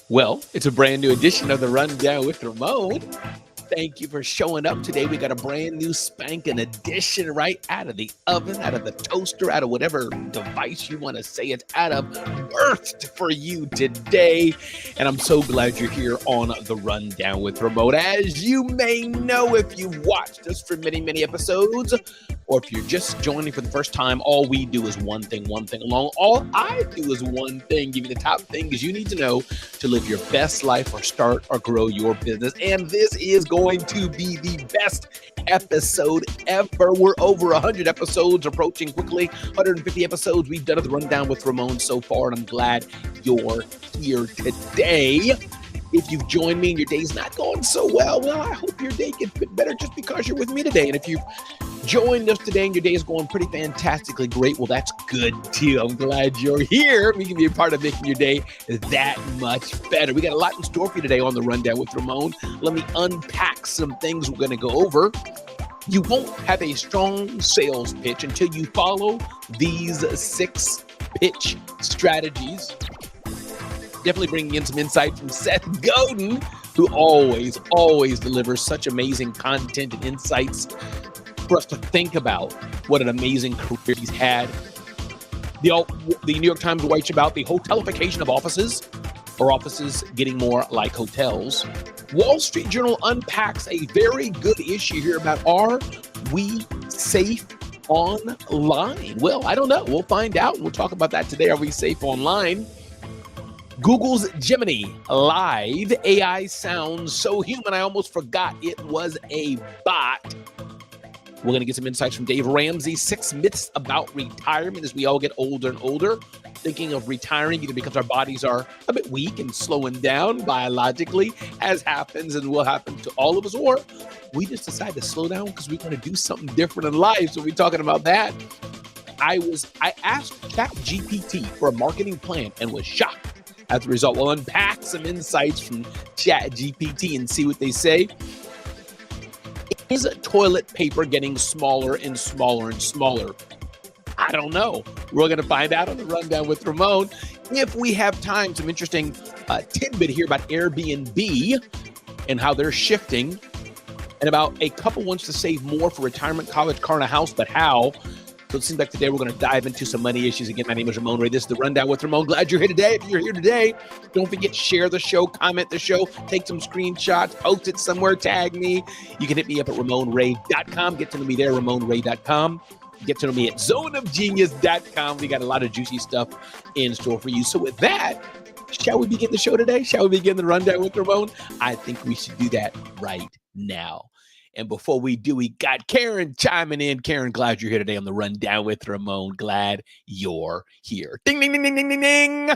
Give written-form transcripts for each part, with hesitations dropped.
Well, it's a brand new edition of the Rundown with Ramon. Thank you for showing up today. We got a brand new spanking edition right out of the oven, out of the toaster, out of whatever device you want to say it's out of, birthed for you today. And I'm so glad you're here on the Rundown with Ramon. As you may know, if you've watched us for many, many episodes, or if you're just joining for the first time, all we do is one thing alone. All I do is one thing, give you the top things you need to know to live your best life or start or grow your business. And this is going to be the best episode ever. We're over 100 episodes, approaching quickly 150 episodes we've done of the Rundown with Ramon so far, and I'm glad you're here today. If you've joined me and your day's not going so well, I hope your day gets a bit better just because you're with me today. And if you've joined us today and your day is going pretty fantastically great, well, that's good too. I'm glad you're here. We can be a part of making your day that much better. We got a lot in store for you today on the Rundown with Ramon. Let me unpack some things we're going to go over. You won't have a strong sales pitch until you follow these 6 pitch strategies. Definitely bringing in some insight from Seth Godin, who always delivers such amazing content and insights for us to think about what an amazing career he's had. The New York Times writes about the hotelification of offices, or offices getting more like hotels. Wall Street Journal unpacks a very good issue here about, are we safe online? Well, I don't know. We'll find out, and we'll talk about that today. Are we safe online? Google's Gemini Live AI sounds so human, I almost forgot it was a bot. We're going to get some insights from Dave Ramsey. 6 myths about retirement as we all get older and older. Thinking of retiring either because our bodies are a bit weak and slowing down biologically, as happens and will happen to all of us, or we just decide to slow down because we want to do something different in life. So we're talking about that. I asked ChatGPT for a marketing plan and was shocked. As a result, we'll unpack some insights from ChatGPT and see what they say. Is toilet paper getting smaller and smaller and smaller? I don't know. We're going to find out on the Rundown with Ramon. If we have time, some interesting tidbit here about Airbnb and how they're shifting, and about a couple wants to save more for retirement, college, car, and a house, but how? So it seems like today we're going to dive into some money issues. Again, my name is Ramon Ray. This is the Rundown with Ramon. Glad you're here today. If you're here today, don't forget, share the show, comment the show, take some screenshots, post it somewhere, tag me. You can hit me up at RamonRay.com. Get to know me there, RamonRay.com. Get to know me at zoneofgenius.com. We got a lot of juicy stuff in store for you. So with that, shall we begin the show today? Shall we begin the Rundown with Ramon? I think we should do that right now. And before we do, we got Karen chiming in. Karen, glad you're here today on the Rundown with Ramon. Glad you're here. Ding, ding, ding, ding, ding, ding, ding.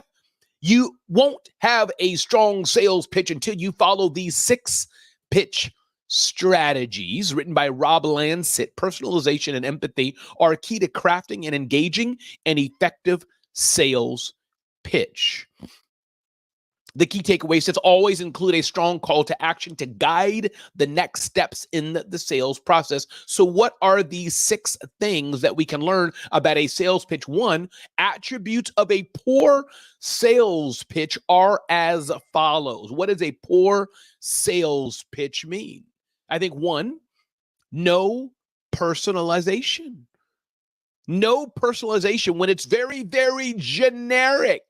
You won't have a strong sales pitch until you follow these 6 pitch strategies written by Rob Lancet. Personalization and empathy are key to crafting and engaging an effective sales pitch. The key takeaways is always include a strong call to action to guide the next steps in the sales process. So what are these 6 things that we can learn about a sales pitch? 1, attributes of a poor sales pitch are as follows. What does a poor sales pitch mean? I think 1, no personalization. No personalization when it's very, very generic.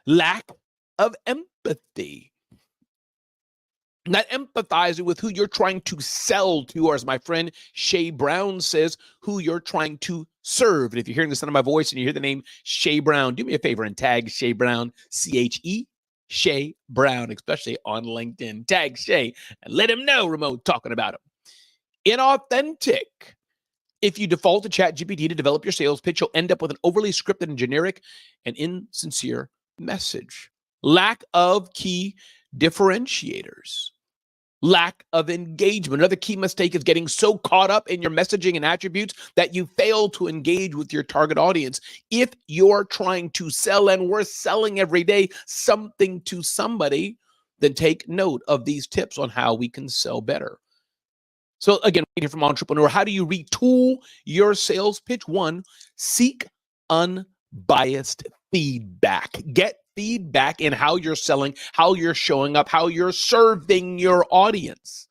Lack of empathy. Not empathizing with who you're trying to sell to, or as my friend Shay Brown says, who you're trying to serve. And if you're hearing the sound of my voice and you hear the name Shay Brown, do me a favor and tag Shay Brown, C-H-E, Shay Brown, especially on LinkedIn. Tag Shay and let him know Ramon talking about him. Inauthentic. If you default to ChatGPT to develop your sales pitch, you'll end up with an overly scripted and generic and insincere message. Lack of key differentiators. Lack of engagement. Another key mistake is getting so caught up in your messaging and attributes that you fail to engage with your target audience. If you're trying to sell, and we're selling every day something to somebody, then take note of these tips on how we can sell better. So again, from Entrepreneur, how do you retool your sales pitch? 1, seek unbiased feedback. Get feedback in how you're selling, how you're showing up, how you're serving your audience.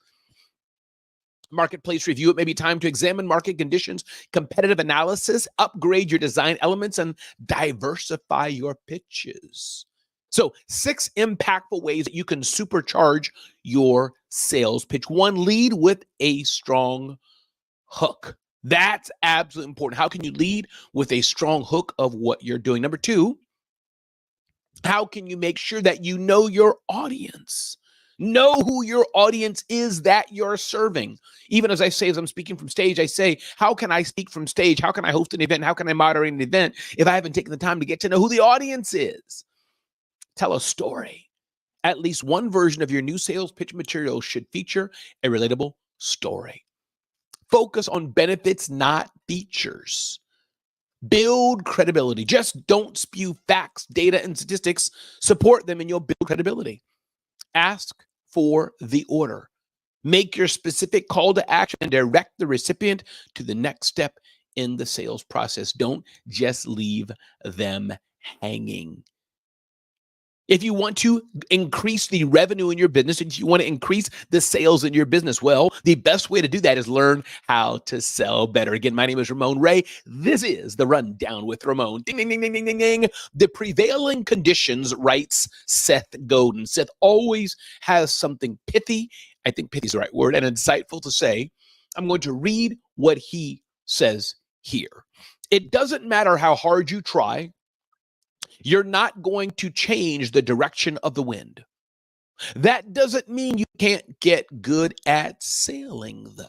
Marketplace review. It may be time to examine market conditions, competitive analysis, upgrade your design elements, and diversify your pitches. So 6 impactful ways that you can supercharge your sales pitch. 1, lead with a strong hook. That's absolutely important. How can you lead with a strong hook of what you're doing? Number 2, how can you make sure that you know your audience? Know who your audience is that you're serving. Even as I say, as I'm speaking from stage, I say, how can I speak from stage? How can I host an event? How can I moderate an event if I haven't taken the time to get to know who the audience is? Tell a story. At least one version of your new sales pitch material should feature a relatable story. Focus on benefits, not features. Build credibility. Just don't spew facts, data, and statistics. Support them and you'll build credibility. Ask for the order. Make your specific call to action and direct the recipient to the next step in the sales process. Don't just leave them hanging. If you want to increase the revenue in your business, if you want to increase the sales in your business, well, the best way to do that is learn how to sell better. Again, my name is Ramon Ray. This is the Rundown with Ramon. Ding, ding, ding, ding, ding, ding, ding. The prevailing conditions, writes Seth Godin. Seth always has something pithy, I think pithy is the right word, and insightful to say. I'm going to read what he says here. It doesn't matter how hard you try, you're not going to change the direction of the wind. That doesn't mean you can't get good at sailing, though.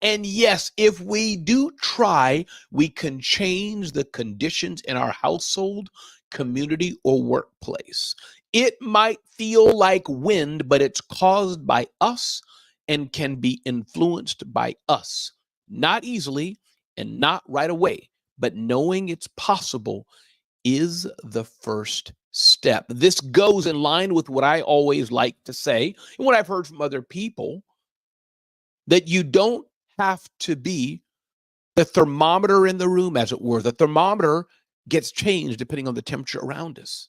And yes, if we do try, we can change the conditions in our household, community, or workplace. It might feel like wind, but it's caused by us and can be influenced by us. Not easily and not right away, but knowing it's possible is the first step. This goes in line with what I always like to say, and what I've heard from other people, that you don't have to be the thermometer in the room, as it were. The thermometer gets changed depending on the temperature around us.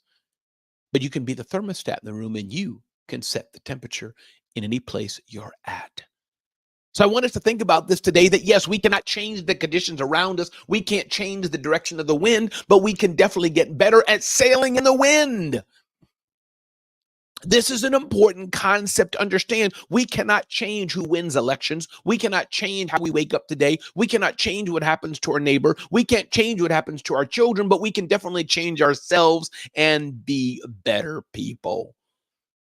But you can be the thermostat in the room, and you can set the temperature in any place you're at. So I want us to think about this today, that yes, we cannot change the conditions around us. We can't change the direction of the wind, but we can definitely get better at sailing in the wind. This is an important concept to understand. We cannot change who wins elections. We cannot change how we wake up today. We cannot change what happens to our neighbor. We can't change what happens to our children, but we can definitely change ourselves and be better people.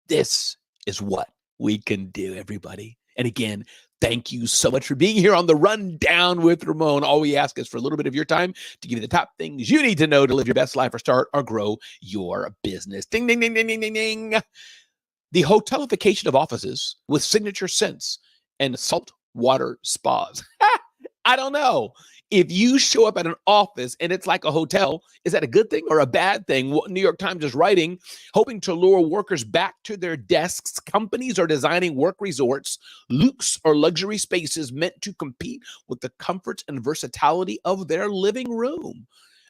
This is what we can do, everybody. And again, thank you so much for being here on the Rundown with Ramon. All we ask is for a little bit of your time to give you the top things you need to know to live your best life or start or grow your business. Ding, ding, ding, ding, ding, ding, ding. The hotelification of offices with signature scents and saltwater spas. I don't know. If you show up at an office and it's like a hotel, is that a good thing or a bad thing? What New York Times is writing, hoping to lure workers back to their desks, companies are designing work resorts, luxe or luxury spaces meant to compete with the comforts and versatility of their living room.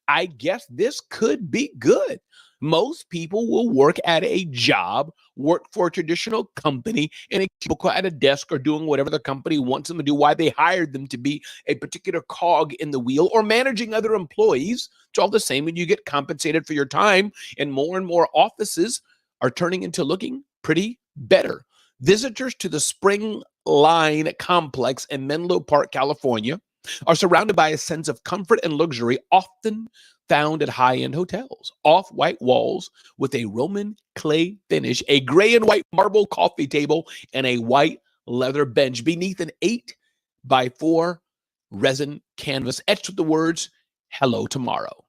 I guess this could be good. Most people will work at a job, work for a traditional company in a cubicle at a desk or doing whatever the company wants them to do, why they hired them to be a particular cog in the wheel or managing other employees. It's all the same when you get compensated for your time, and more offices are turning into looking pretty better. Visitors to the Spring Line complex in Menlo Park, California, are surrounded by a sense of comfort and luxury often found at high-end hotels. Off-white walls with a Roman clay finish, a gray and white marble coffee table, and a white leather bench beneath an 8x4 resin canvas etched with the words, "Hello Tomorrow."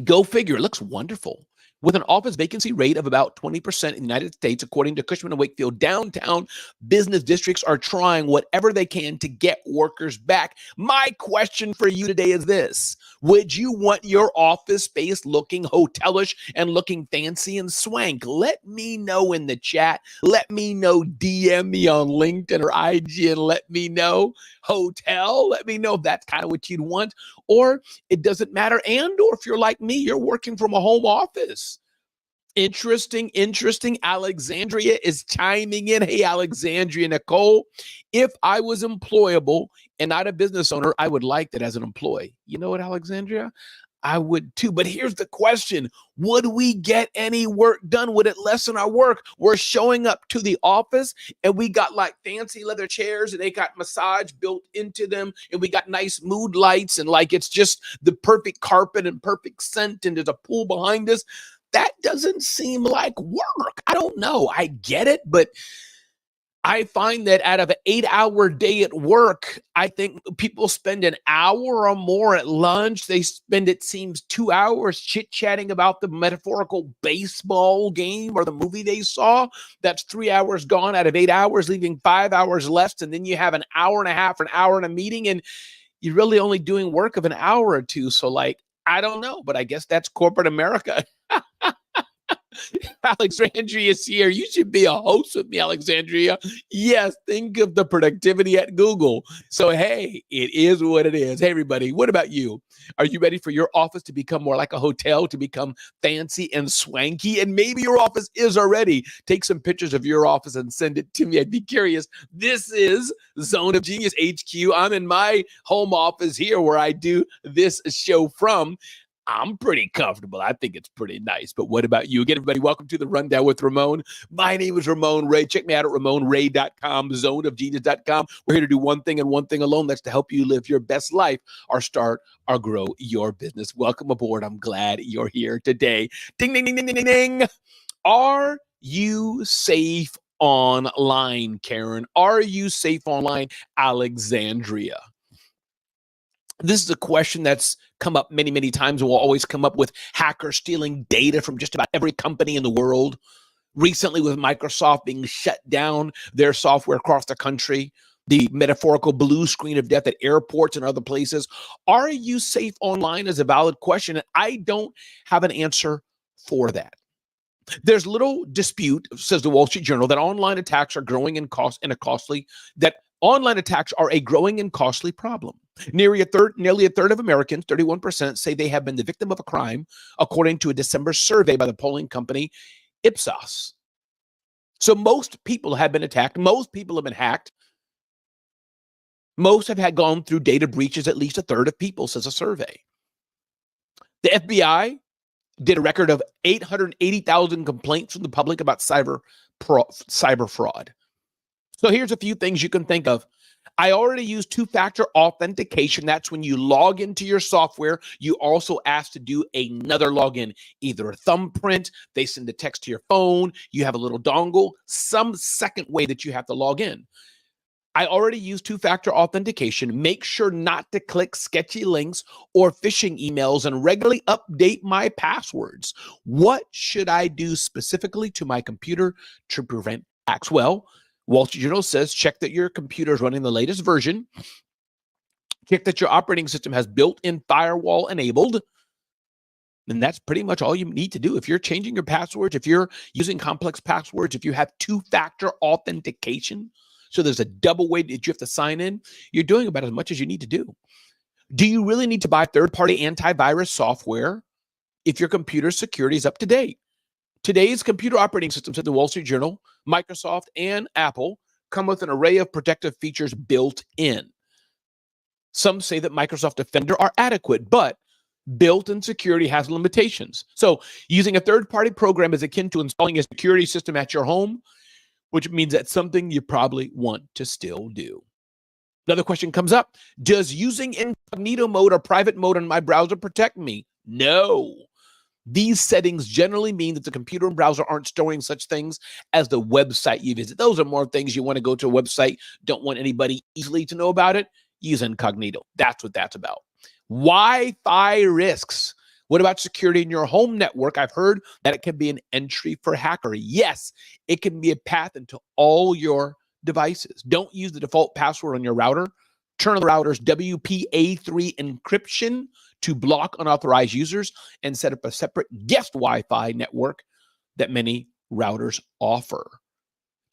Go figure, it looks wonderful. With an office vacancy rate of about 20% in the United States, according to Cushman & Wakefield, downtown business districts are trying whatever they can to get workers back. My question for you today is this: would you want your office space looking hotelish and looking fancy and swank? Let me know in the chat. Let me know, DM me on LinkedIn or IG and let me know. Hotel, let me know if that's kind of what you'd want, or it doesn't matter. And or if you're like me, you're working from a home office. Interesting. Alexandria is chiming in. Hey, Alexandria Nicole, if I was employable and not a business owner, I would like that as an employee. You know what, Alexandria? I would too. But here's the question: would we get any work done? Would it lessen our work? We're showing up to the office and we got like fancy leather chairs and they got massage built into them, and we got nice mood lights, and like it's just the perfect carpet and perfect scent, and there's a pool behind us. That doesn't seem like work. I don't know. I get it, but I find that out of an 8-hour day at work, I think people spend an hour or more at lunch. They spend, it seems, 2 hours chit-chatting about the metaphorical baseball game or the movie they saw. That's 3 hours gone out of 8 hours, leaving 5 hours left. And then you have an hour and a half, an hour in a meeting, and you're really only doing work of an hour or two. So like, I don't know, but I guess that's corporate America. Alexandria is here. You should be a host with me, Alexandria. Yes, think of the productivity at Google. So, hey, it is what it is. Hey, everybody, what about you? Are you ready for your office to become more like a hotel, to become fancy and swanky? And maybe your office is already. Take some pictures of your office and send it to me. I'd be curious. This is Zone of Genius HQ. I'm in my home office here where I do this show from. I'm pretty comfortable. I think it's pretty nice. But what about you? Again, everybody, welcome to the Rundown with Ramon. My name is Ramon Ray. Check me out at RamonRay.com, zoneofgenius.com. We're here to do one thing and one thing alone. That's to help you live your best life or start or grow your business. Welcome aboard. I'm glad you're here today. Ding, ding, ding, ding, ding, ding. Are you safe online, Karen? Are you safe online, Alexandria? This is a question that's come up many, many times and will always come up with hackers stealing data from just about every company in the world. Recently, with Microsoft being shut down their software across the country, the metaphorical blue screen of death at airports and other places. Are you safe online is a valid question, and I don't have an answer for that. There's little dispute, says the Wall Street Journal, that online attacks are growing in cost and online attacks are a growing and costly problem. Nearly a third of Americans, 31%, say they have been the victim of a crime, according to a December survey by the polling company Ipsos. So most people have been attacked. Most people have been hacked. Most have had gone through data breaches, at least a third of people, says a survey. The FBI did a record of 880,000 complaints from the public about cyber fraud. So here's a few things you can think of. I already use two-factor authentication. That's when you log into your software. You also ask to do another login, either a thumbprint, they send a text to your phone, you have a little dongle, some second way that you have to log in. I already use two-factor authentication. Make sure not to click sketchy links or phishing emails, and regularly update my passwords. What should I do specifically to my computer to prevent hacks? Well, Wall Street Journal says check that your computer is running the latest version. Check that your operating system has built-in firewall enabled. And that's pretty much all you need to do. If you're changing your passwords, if you're using complex passwords, if you have two-factor authentication, so there's a double way that you have to sign in, you're doing about as much as you need to do. Do you really need to buy third-party antivirus software if your computer security is up to date? Today's computer operating systems at the Wall Street Journal, Microsoft, and Apple come with an array of protective features built in. Some say that Microsoft Defender are adequate, but built-in security has limitations. So using a third-party program is akin to installing a security system at your home, which means that's something you probably want to still do. Another question comes up. Does using incognito mode or private mode on my browser protect me? No. These settings generally mean that the computer and browser aren't storing such things as the website you visit. Those are more things you want to go to a website, don't want anybody easily to know about it, use incognito. That's what that's about. Wi-Fi risks. What about security in your home network? I've heard that it can be an entry for hacker. Yes, it can be a path into all your devices. Don't use the default password on your router. Turn on the router's WPA3 encryption to block unauthorized users and set up a separate guest Wi-Fi network that many routers offer.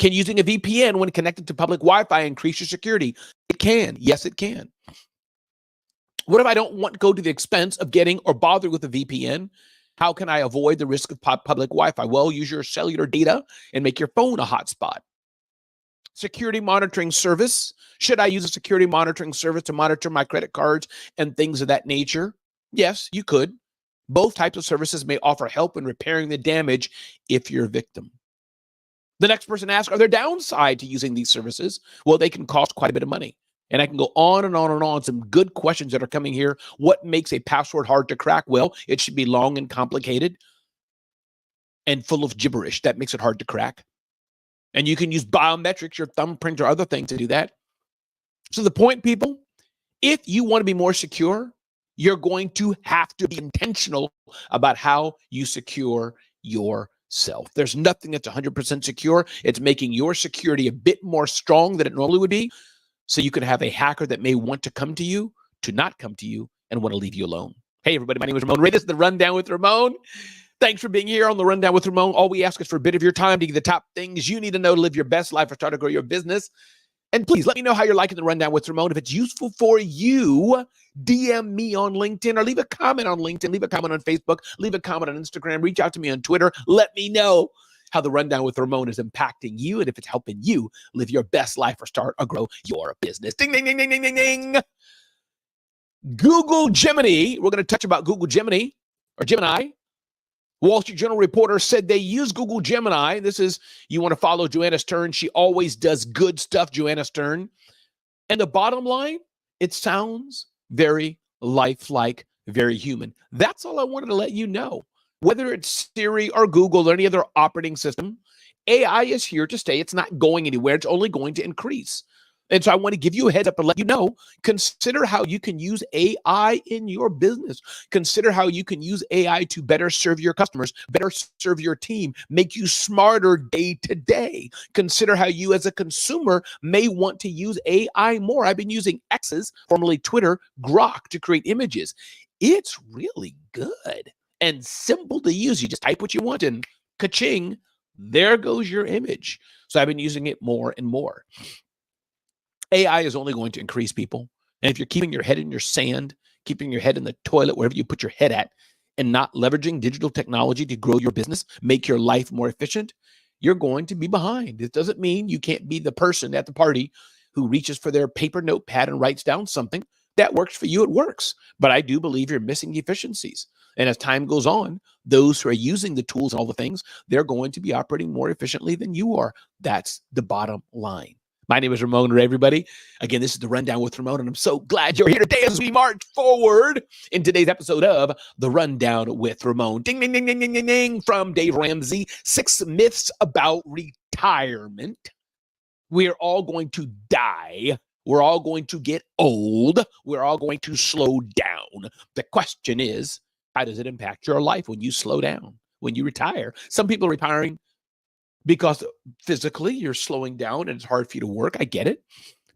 Can using a VPN when connected to public Wi-Fi increase your security? It can. Yes, it can. What if I don't want to go to the expense of getting or bother with a VPN? How can I avoid the risk of public Wi-Fi? Well, use your cellular data and make your phone a hotspot. Security monitoring service. Should I use a security monitoring service to monitor my credit cards and things of that nature? Yes, you could. Both types of services may offer help in repairing the damage if you're a victim. The next person asks, are there downsides to using these services? Well, they can cost quite a bit of money. And I can go on and on and on. Some good questions that are coming here. What makes a password hard to crack? Well, it should be long and complicated and full of gibberish. That makes it hard to crack. And you can use biometrics, your thumbprint or other things to do that. So the point, people, if you want to be more secure, you're going to have to be intentional about how you secure yourself. There's nothing that's 100% secure. It's making your security a bit more strong than it normally would be, so you can have a hacker that may want to come to you to not come to you and want to leave you alone. Hey, everybody, my name is Ramon Ray. This is The Rundown with Ramon. Thanks for being here on The Rundown with Ramon. All we ask is for a bit of your time to get the top things you need to know to live your best life or start to grow your business. And please let me know how you're liking The Rundown with Ramon. If it's useful for you, DM me on LinkedIn or leave a comment on LinkedIn, leave a comment on Facebook, leave a comment on Instagram, reach out to me on Twitter. Let me know how The Rundown with Ramon is impacting you and if it's helping you live your best life or start or grow your business. Ding, ding, ding, ding, ding, ding, ding. Google Gemini. We're going to touch about Google Gemini or Gemini. Wall Street Journal reporter said they use Google Gemini. This is, you want to follow Joanna Stern. She always does good stuff, Joanna Stern. And the bottom line, it sounds very lifelike, very human. That's all I wanted to let you know. Whether it's Siri or Google or any other operating system, AI is here to stay. It's not going anywhere. It's only going to increase. And so I want to give you a heads up and let you know, consider how you can use AI in your business. Consider how you can use AI to better serve your customers, better serve your team, make you smarter day to day. Consider how you as a consumer may want to use AI more. I've been using X's, formerly Twitter, Grok, to create images. It's really good and simple to use. You just type what you want and ka-ching, there goes your image. So I've been using it more and more. AI is only going to increase, people. And if you're keeping your head in your sand, keeping your head in the toilet, wherever you put your head at, and not leveraging digital technology to grow your business, make your life more efficient, you're going to be behind. It doesn't mean you can't be the person at the party who reaches for their paper notepad and writes down something. That works for you, it works. But I do believe you're missing efficiencies. And as time goes on, those who are using the tools and all the things, they're going to be operating more efficiently than you are. That's the bottom line. My name is Ramon Ray, everybody. Again, this is The Rundown with Ramon, and I'm so glad you're here today as we march forward in today's episode of The Rundown with Ramon. Ding, ding, ding, ding, ding, ding, ding, from Dave Ramsey. 6 myths about retirement. We're all going to die. We're all going to get old. We're all going to slow down. The question is, how does it impact your life when you slow down, when you retire? Some people are retiring because physically you're slowing down and it's hard for you to work. I get it.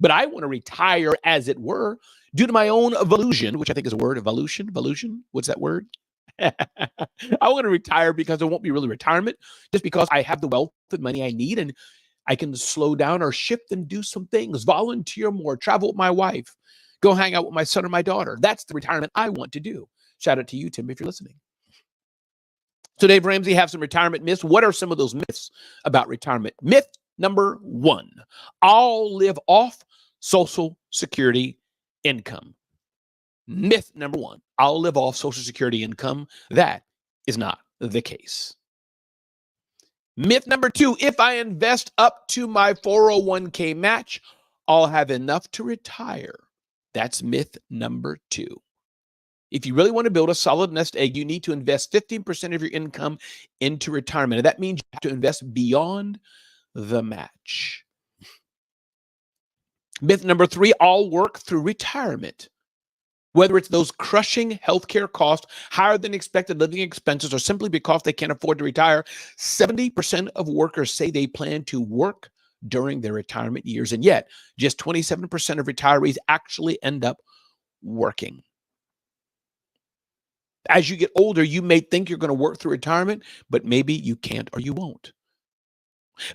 But I want to retire, as it were, due to my own evolution, which I think is a word, evolution. What's that word? I want to retire because it won't be really retirement, just because I have the wealth and money I need, and I can slow down or shift and do some things, volunteer more, travel with my wife, go hang out with my son or my daughter. That's the retirement I want to do. Shout out to you, Tim, if you're listening. So Dave Ramsey have some retirement myths. What are some of those myths about retirement? Myth number 1, I'll live off Social Security income. Myth number 1, I'll live off Social Security income. That is not the case. Myth number 2, if I invest up to my 401k match, I'll have enough to retire. That's myth number 2. If you really want to build a solid nest egg, you need to invest 15% of your income into retirement. And that means you have to invest beyond the match. Myth number 3, I'll work through retirement. Whether it's those crushing healthcare costs, higher than expected living expenses, or simply because they can't afford to retire, 70% of workers say they plan to work during their retirement years. And yet, just 27% of retirees actually end up working. As you get older, you may think you're going to work through retirement, but maybe you can't or you won't.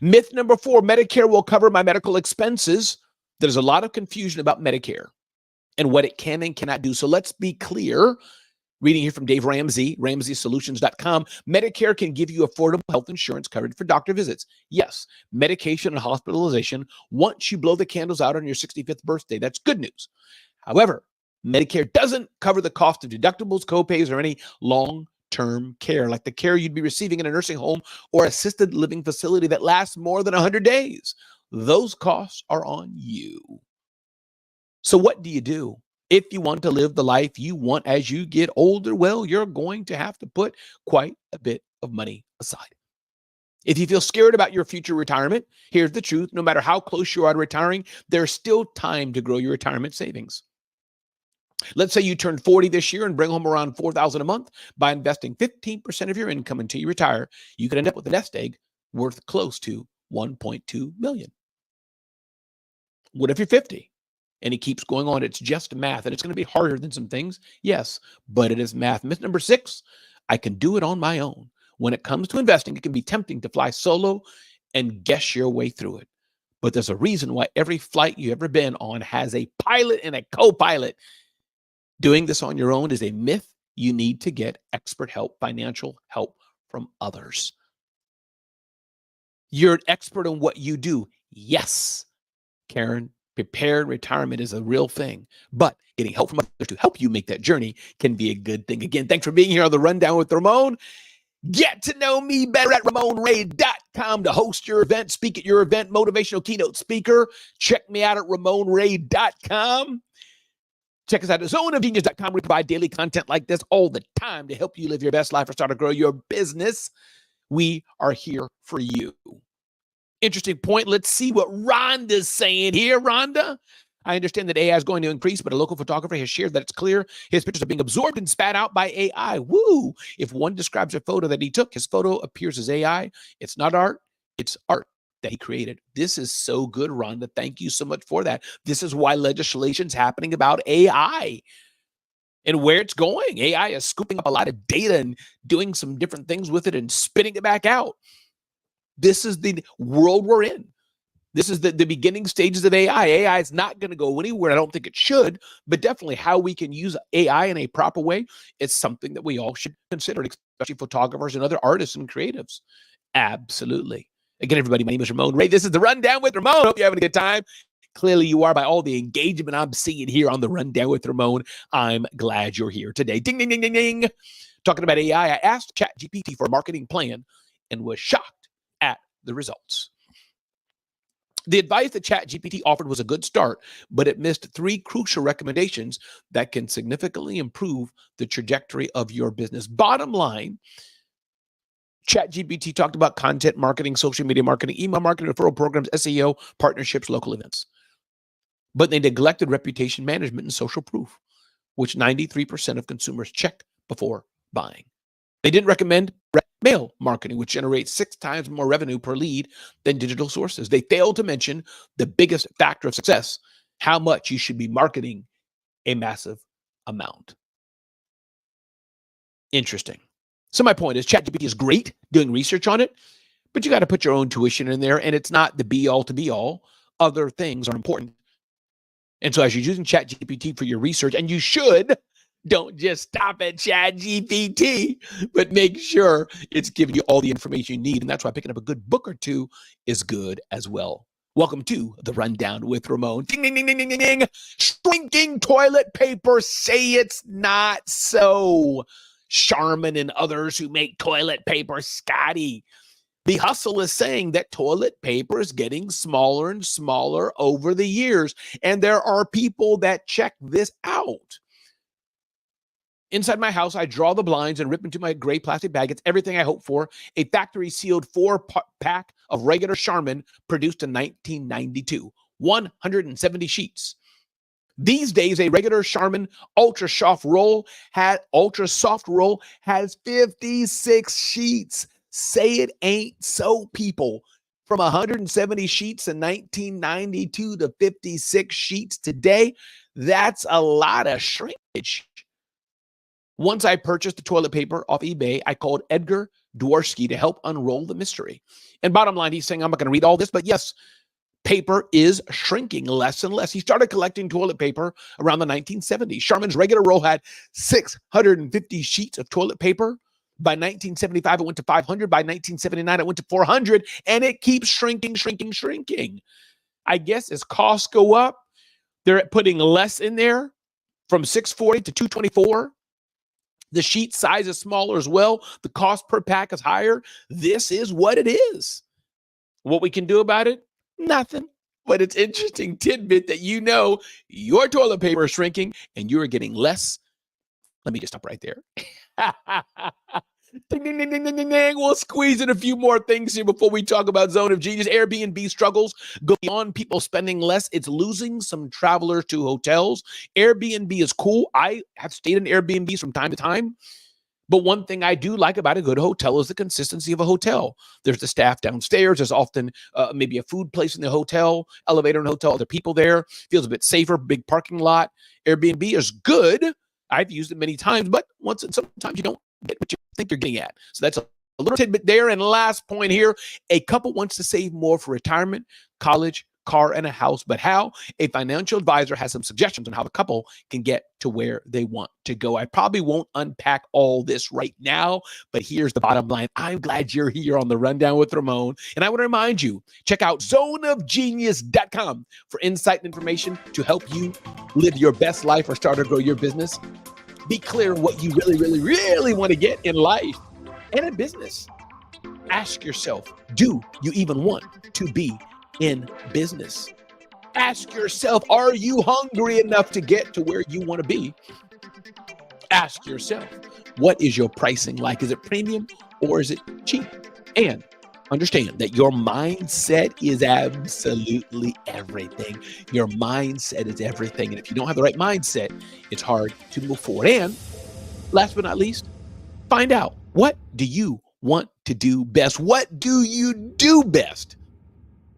Myth number 4, Medicare will cover my medical expenses. There's a lot of confusion about Medicare and what it can and cannot do. So let's be clear. Reading here from Dave Ramsey, RamseySolutions.com, Medicare can give you affordable health insurance coverage for doctor visits. Yes, medication and hospitalization once you blow the candles out on your 65th birthday. That's good news. However, Medicare doesn't cover the cost of deductibles, copays, or any long-term care, like the care you'd be receiving in a nursing home or assisted living facility that lasts more than 100 days. Those costs are on you. So what do you do? If you want to live the life you want as you get older, well, you're going to have to put quite a bit of money aside. If you feel scared about your future retirement, here's the truth. No matter how close you are to retiring, there's still time to grow your retirement savings. Let's say you turn 40 this year and bring home around $4,000 a month. By investing 15% of your income until you retire, you could end up with a nest egg worth close to $1.2 million. What if you're 50? And it keeps going on. It's just math. And it's going to be harder than some things. Yes, but it is math. Myth number 6, I can do it on my own. When it comes to investing, it can be tempting to fly solo and guess your way through it. But there's a reason why every flight you've ever been on has a pilot and a co-pilot. Doing this on your own is a myth. You need to get expert help, financial help from others. You're an expert on what you do. Yes, Karen. Prepared retirement is a real thing, but getting help from others to help you make that journey can be a good thing. Again, thanks for being here on the Rundown with Ramon. Get to know me better at RamonRay.com to host your event, speak at your event, motivational keynote speaker. Check me out at RamonRay.com. Check us out at zoneofgenius.com. We provide daily content like this all the time to help you live your best life or start to grow your business. We are here for you. Interesting point. Let's see what Rhonda's saying here. Rhonda, I understand that AI is going to increase, but a local photographer has shared that it's clear his pictures are being absorbed and spat out by AI. Woo! If one describes a photo that he took, his photo appears as AI. It's not art. It's art that he created. This is so good, Rhonda. Thank you so much for that. This is why legislation's happening about AI and where it's going. AI is scooping up a lot of data and doing some different things with it and spitting it back out. This is the world we're in. This is the beginning stages of AI. AI is not going to go anywhere. I don't think it should, but definitely how we can use AI in a proper way is something that we all should consider, especially photographers and other artists and creatives. Absolutely. Again, everybody, my name is Ramon Ray. This is the Rundown with Ramon. Hope you're having a good time. Clearly, you are by all the engagement I'm seeing here on the Rundown with Ramon. I'm glad you're here today. Ding, ding, ding, ding, ding. Talking about AI, I asked ChatGPT for a marketing plan and was shocked at the results. The advice that ChatGPT offered was a good start, but it missed 3 crucial recommendations that can significantly improve the trajectory of your business. Bottom line, ChatGPT talked about content marketing, social media marketing, email marketing, referral programs, SEO, partnerships, local events. But they neglected reputation management and social proof, which 93% of consumers check before buying. They didn't recommend mail marketing, which generates 6 times more revenue per lead than digital sources. They failed to mention the biggest factor of success, how much you should be marketing a massive amount. Interesting. So my point is ChatGPT is great doing research on it, but you got to put your own tuition in there, and it's not the be-all to be-all. Other things are important. And so as you're using ChatGPT for your research, and you should, don't just stop at ChatGPT, but make sure it's giving you all the information you need. And that's why picking up a good book or 2 is good as well. Welcome to the Rundown with Ramon. Ding, ding, ding, ding, ding, ding, ding. Shrinking toilet paper, say it's not so. Charmin and others who make toilet paper, Scotty. The Hustle is saying that toilet paper is getting smaller and smaller over the years. And there are people that check this out. Inside my house, I draw the blinds and rip into my gray plastic bag. It's everything I hope for. A factory-sealed 4-pack of regular Charmin produced in 1992. 170 sheets. These days, a regular Charmin Ultra Soft Roll has 56 sheets. Say it ain't so, people. From 170 sheets in 1992 to 56 sheets today, that's a lot of shrinkage. Once I purchased the toilet paper off eBay, I called Edgar Dworsky to help unroll the mystery. And bottom line, he's saying, I'm not going to read all this, but yes, paper is shrinking less and less. He started collecting toilet paper around the 1970s. Charmin's regular roll had 650 sheets of toilet paper. By 1975, it went to 500. By 1979, it went to 400, and it keeps shrinking. I guess as costs go up, they're putting less in there from 640 to 224. The sheet size is smaller as well. The cost per pack is higher. This is what it is. What we can do about it? Nothing. But it's interesting tidbit that you know your toilet paper is shrinking and you're getting less. Let me just stop right there. Ding, ding, ding, ding, ding, ding, ding. We'll squeeze in a few more things here before we talk about Zone of Genius. Airbnb struggles go beyond people spending less. It's losing some travelers to hotels. Airbnb is cool. I have stayed in Airbnbs from time to time. But one thing I do like about a good hotel is the consistency of a hotel. There's the staff downstairs. There's often maybe a food place in the hotel, elevator in the hotel, other people there. Feels a bit safer, big parking lot. Airbnb is good. I've used it many times, but sometimes you don't get what you think you're getting at. So that's a little tidbit there. And last point here, a couple wants to save more for retirement, college, car, and a house. But how? A financial advisor has some suggestions on how the couple can get to where they want to go. I probably won't unpack all this right now, but here's the bottom line. I'm glad you're here on the Rundown with Ramon. And I want to remind you, check out zoneofgenius.com for insight and information to help you live your best life or start or grow your business. Be clear on what you really want to get in life and in business. Ask yourself, do you even want to be in business? Ask yourself, are you hungry enough to get to where you want to be? Ask yourself, what is your pricing like? Is it premium or is it cheap? And understand that your mindset is absolutely everything. Your mindset is everything. And if you don't have the right mindset, it's hard to move forward. And last but not least, find out, what do you want to do best? What do you do best?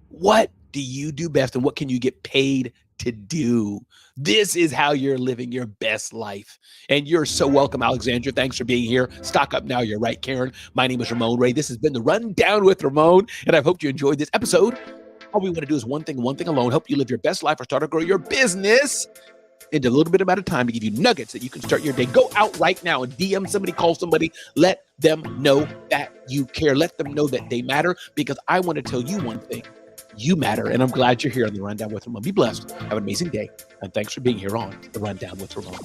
What do you do best, and what can you get paid to do? This is how you're living your best life. And you're so welcome, Alexandra. Thanks for being here. Stock up now. You're right, Karen. My name is Ramon Ray. This has been the Rundown with Ramon, and I hope you enjoyed this episode. All we want to do is one thing alone, help you live your best life or start or grow your business in a little bit amount of time to give you nuggets that you can start your day. Go out right now and DM somebody, call somebody. Let them know that you care. Let them know that they matter, because I want to tell you one thing. You matter, and I'm glad you're here on the Rundown with Ramon. Be blessed. Have an amazing day, and thanks for being here on the Rundown with Ramon.